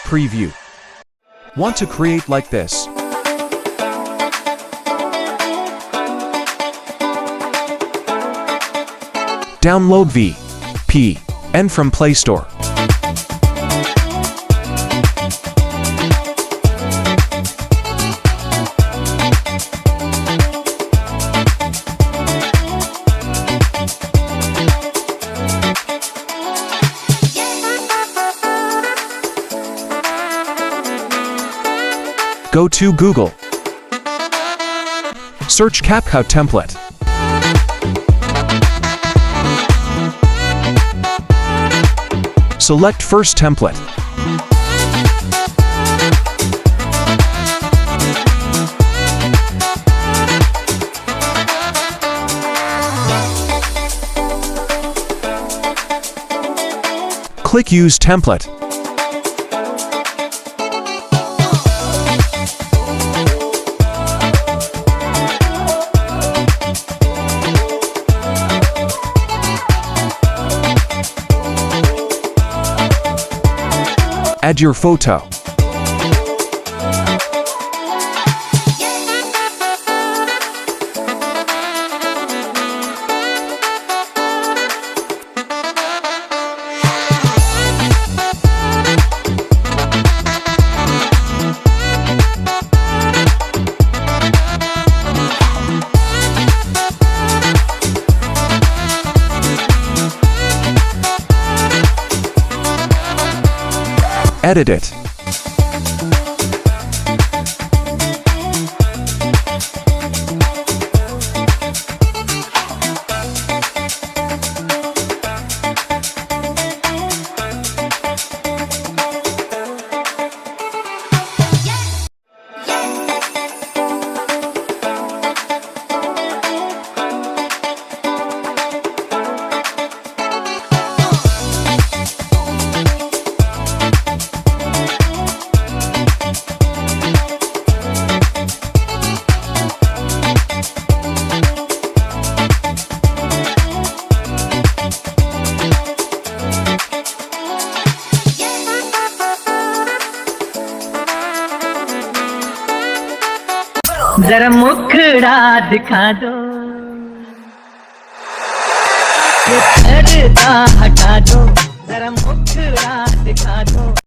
Preview. Want to create like this? Download VPN from Play Store. Go to Google. Search CapCut template. Select first template. Click Use Template. Add your photo. Edit it. जरा मुखड़ा दिखा दो, ये पर्दा हटा दो, जरा मुखड़ा दिखा दो।